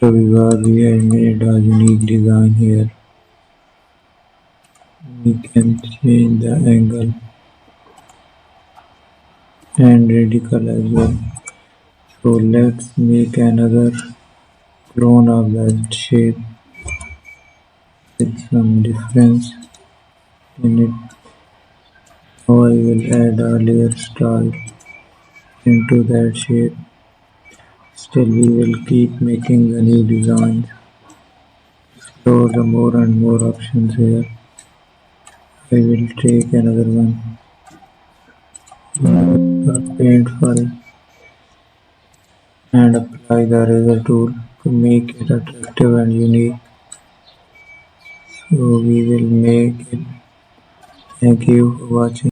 So we have made a unique design here. We can change the angle and radical as well. So let's make another clone of that shape with some difference in it. Now I will add a layer style into that shape. Still we will keep making the new designs. Explore the more and more options here. I will take another one. The paint file and apply the eraser tool to make it attractive and unique. So we will make it. Thank you for watching.